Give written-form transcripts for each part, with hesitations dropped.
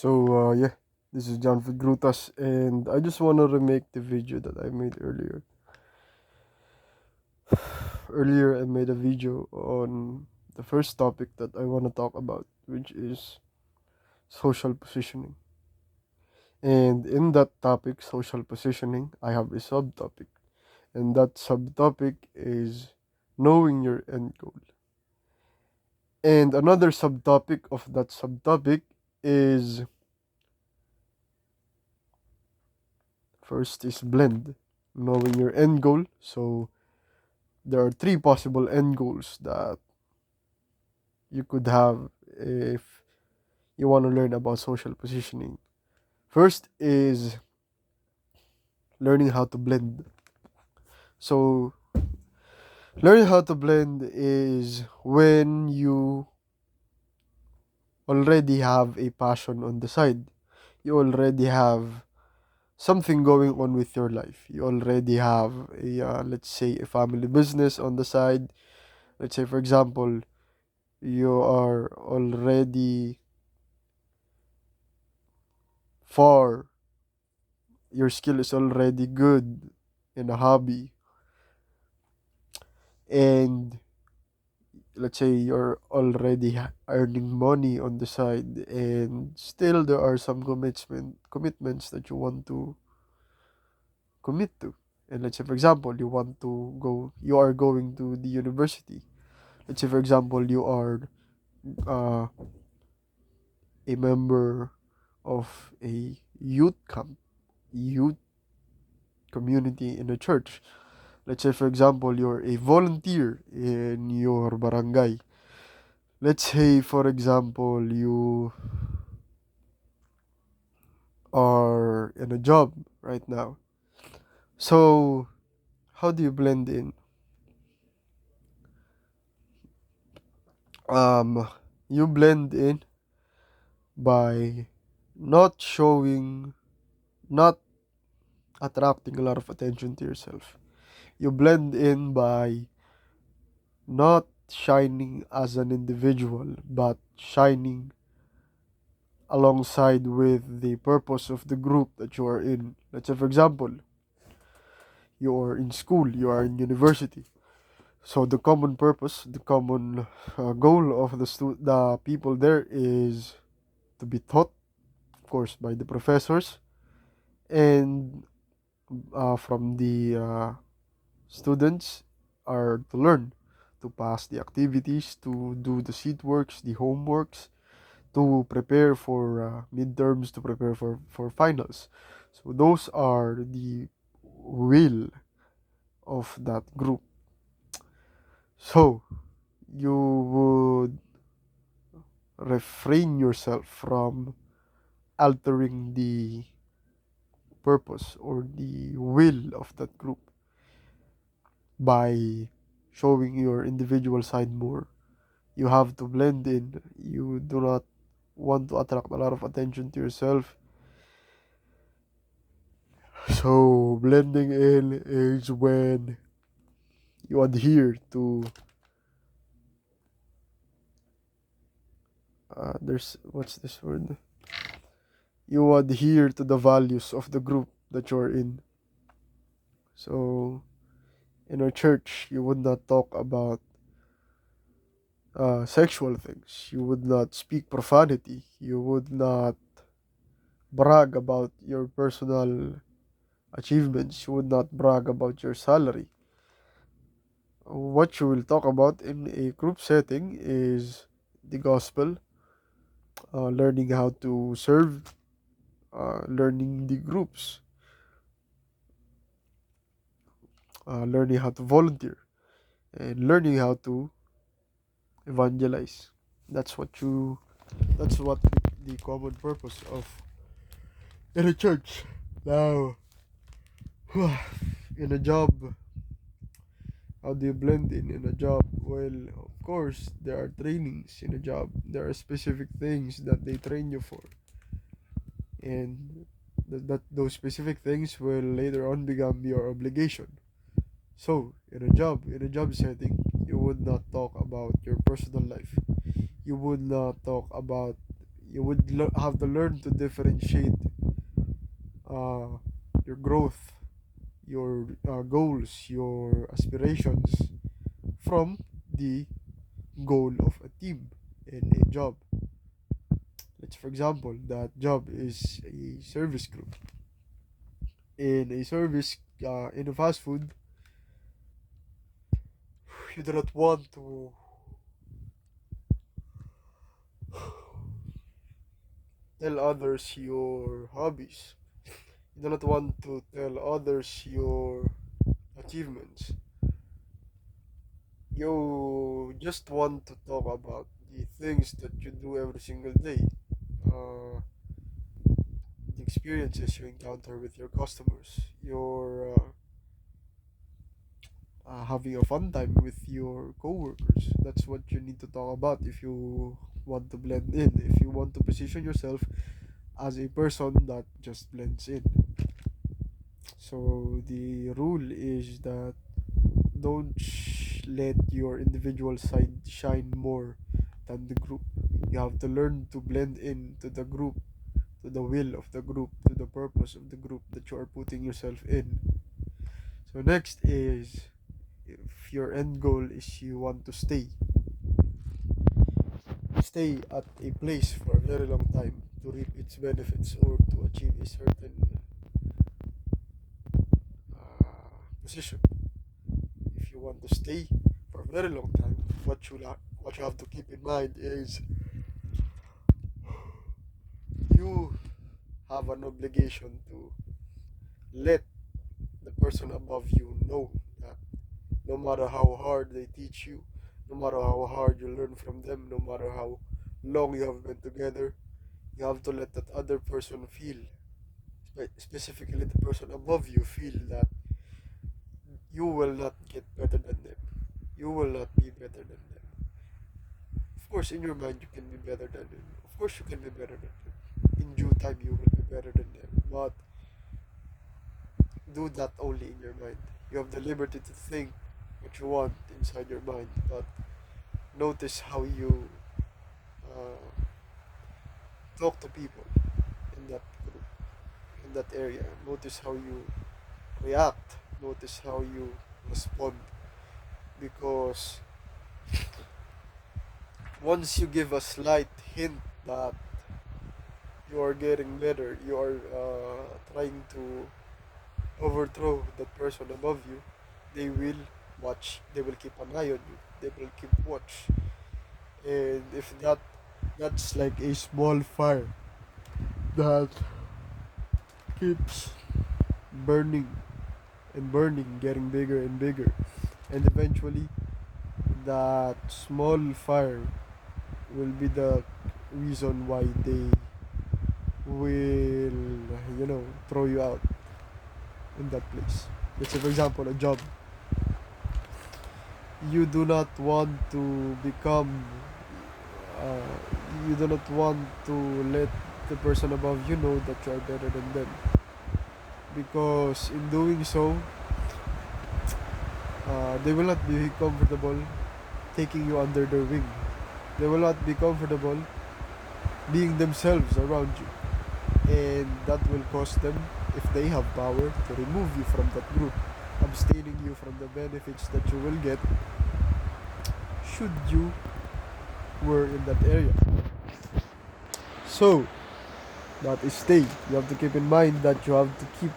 Yeah, this is John Grutas, and I just want to remake the video that I made earlier. Earlier, I made a video on the first topic that I want to talk about, which is social positioning. And in that topic, social positioning, I have a subtopic, and that subtopic is knowing your end goal. And another subtopic of that subtopic is first is blend, knowing your end goal. So there are three possible end goals that you could have if you want to learn about social positioning. First is learning how to blend. So, learning how to blend is when you already have a passion on the side. You already have something going on with your life. You already have let's say, a family business on the side. Let's say, for example, you are already far, your skill is already good in a hobby, and let's say you're already earning money on the side, and still there are some commitments that you want to commit to. And let's say, for example, you are going to the university. Let's say, for example, you are uh, a member of a youth community in a church. Let's say, for example, you're a volunteer in your barangay. Let's say, for example, you are in a job right now. So, how do you blend in? Um, you blend in by not showing, not attracting a lot of attention to yourself. You blend in by not shining as an individual, but shining alongside with the purpose of the group that you are in. Let's say, for example, you are in school, you are in university. So the common purpose, the common goal of the people there is to be taught, of course, by the professors, and from the students are to learn, to pass the activities, to do the seat works, the homeworks, to prepare for midterms, to prepare for finals. So those are the will of that group. So you would refrain yourself from altering the purpose or the will of that group by showing your individual side more. You have to blend in. You do not want to attract a lot of attention to yourself. So blending in is when you adhere to there's what's this word? You adhere to the values of the group that you're in. So in a church, you would not talk about sexual things. You would not speak profanity. You would not brag about your personal achievements. You would not brag about your salary. What you will talk about in a group setting is the gospel, learning how to serve, learning the groups, learning how to volunteer, and learning how to evangelize. That's what you. That's what the common purpose of in a church. Now, in a job, how do you blend in a job? Well, of course, there are trainings in a job. There are specific things that they train you for, and that those specific things will later on become your obligation. So, in a job setting, you would not talk about your personal life. You would not talk about You would have to learn to differentiate uh, your growth, your goals, your aspirations from the goal of a team in a job. Let's, for example, that job is a service group. In a service, in a fast food, you do not want to tell others your hobbies. You do not want to tell others your achievements. You just want to talk about the things that you do every single day, uh, the experiences you encounter with your customers, your having a fun time with your coworkers. That's what you need to talk about if you want to blend in, if you want to position yourself as a person that just blends in. So the rule is that don't let your individual side shine more than the group. You have to learn to blend in to the group, to the will of the group, to the purpose of the group that you are putting yourself in. So next is, if your end goal is you want to stay at a place for a very long time to reap its benefits or to achieve a certain position. If you want to stay for a very long time, what you have to keep in mind is you have an obligation to let the person above you know that no matter how hard they teach you, no matter how hard you learn from them, no matter how long you have been together, you have to let that other person feel, specifically the person above you, feel that you will not get better than them. You will not be better than them. Of course, in your mind, you can be better than them. Of course, you can be better than them. In due time, you will be better than them. But do that only in your mind. You have the liberty to think what you want inside your mind, but notice how you uh, talk to people in that group, in that area. Notice how you react. Notice how you respond. Because once you give a slight hint that you are getting better, you are trying to overthrow that person above you, they will watch, they will keep an eye on you, they will keep watch. And if that's like a small fire that keeps burning and burning, getting bigger and bigger, and eventually that small fire will be the reason why they will, throw you out in that place. Let's say, for example, a job. You do not want to become, uh, you do not want to let the person above you know that you are better than them. Because in doing so, they will not be comfortable taking you under their wing. They will not be comfortable being themselves around you. And that will cause them, if they have power, to remove you from that group, abstaining you from the benefits that you will get should you were in that area. So that is stay. You have to keep in mind that you have to keep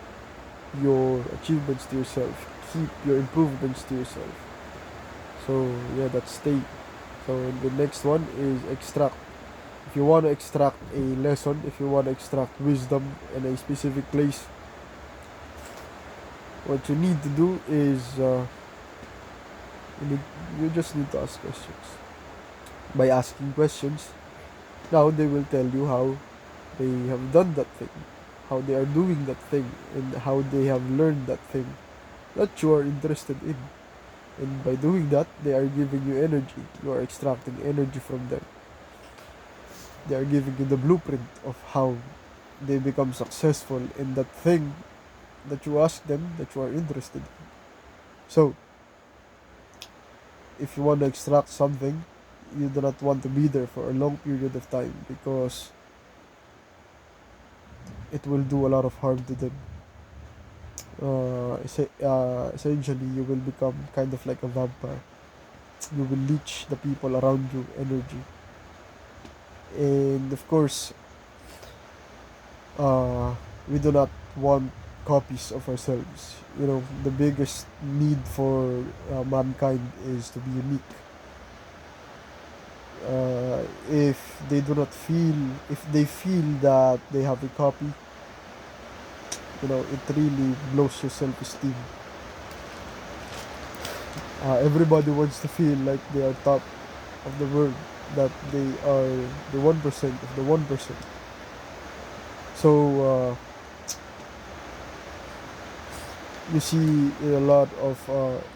your achievements to yourself, keep your improvements to yourself. So yeah, that's stay. So the next one is extract. If you want to extract a lesson, if you want to extract wisdom in a specific place, what you need to do is you just need to ask questions. By asking questions, now they will tell you how they have done that thing, how they are doing that thing, and how they have learned that thing that you are interested in. And by doing that, they are giving you energy. You are extracting energy from them. They are giving you the blueprint of how they become successful in that thing that you ask them that you are interested in. So, if you want to extract something, you do not want to be there for a long period of time because it will do a lot of harm to them. Essentially, you will become kind of like a vampire. You will leech the people around you energy, and of course, uh, we do not want copies of ourselves. You know, the biggest need for mankind is to be unique. If they do not feel, if they feel that they have a copy, you know, it really blows your self-esteem. Everybody wants to feel like they are top of the world, that they are the 1% of the 1%. So you see in a lot of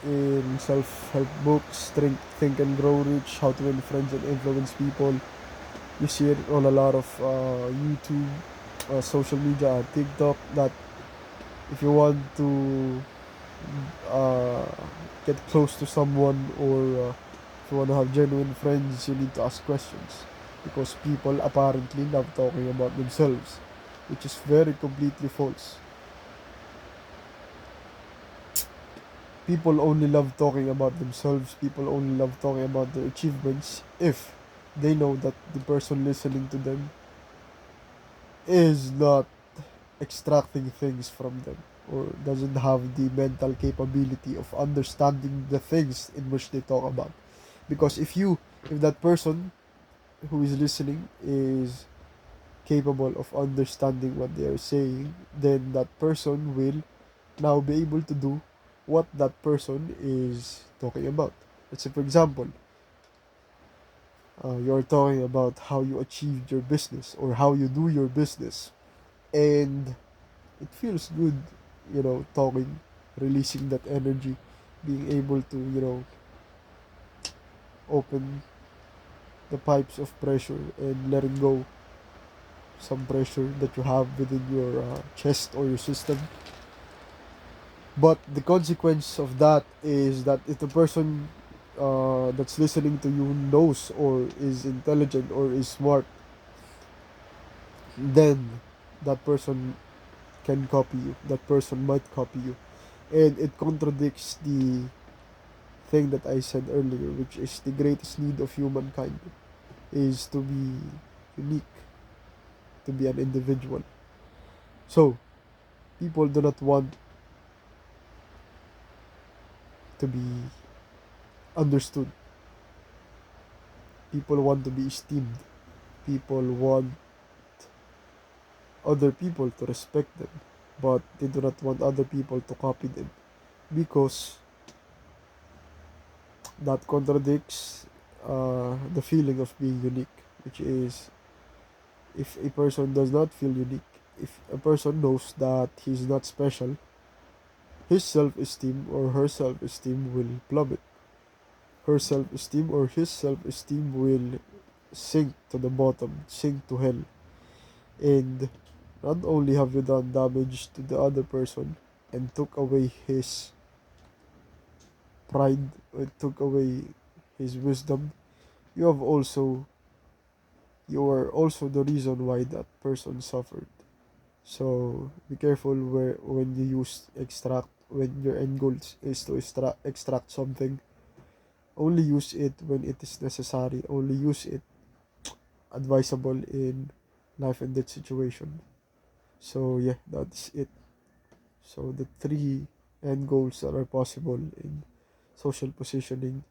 in self-help books, think and Grow Rich, How to Win Friends and Influence People. You see it on a lot of YouTube, social media, TikTok, that if you want to uh, get close to someone, or if you want to have genuine friends, you need to ask questions, because people apparently love talking about themselves, which is very completely false. People only love talking about themselves, people only love talking about their achievements if they know that the person listening to them is not extracting things from them, or doesn't have the mental capability of understanding the things in which they talk about. Because if that person who is listening is capable of understanding what they are saying, then that person will now be able to do what that person is talking about. Let's say, for example, you're talking about how you achieved your business or how you do your business, and it feels good, you know, talking, releasing that energy, being able to, you know, open the pipes of pressure and letting go some pressure that you have within your chest or your system. But the consequence of that is that if the person that's listening to you knows or is intelligent or is smart, then that person can copy you. That person might copy you. And it contradicts the thing that I said earlier, which is the greatest need of humankind is to be unique, to be an individual. So, people do not want to be understood. People want to be esteemed. People want other people to respect them, but they do not want other people to copy them, because that contradicts the feeling of being unique, which is, if a person does not feel unique, if a person knows that he's not special, his self-esteem or her self-esteem will plummet. Her self-esteem or his self-esteem will sink to the bottom, sink to hell. And not only have you done damage to the other person and took away his pride, or took away his wisdom, you have also you are also the reason why that person suffered. So be careful where when you use extract, when your end goal is to extract something. Only use it when it is necessary. Only use it advisable in life and death situation. So yeah, that's it. So the three end goals that are possible in social positioning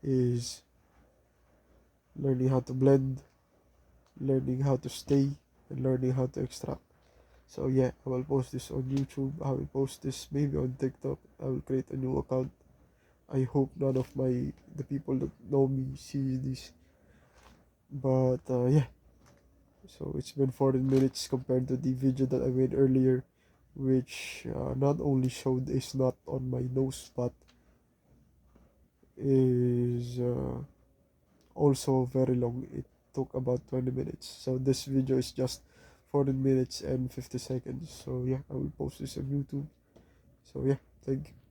is learning how to blend, learning how to stay, and learning how to extract. So yeah, I will post this on YouTube. I will post this maybe on TikTok. I will create a new account. I hope none of the people that know me see this. But yeah, so it's been 14 minutes compared to the video that I made earlier, which not only showed a snot on my nose, but is also very long. It took about 20 minutes. So this video is just 14 minutes and 50 seconds. So yeah, I will post this on YouTube. So yeah, thank you.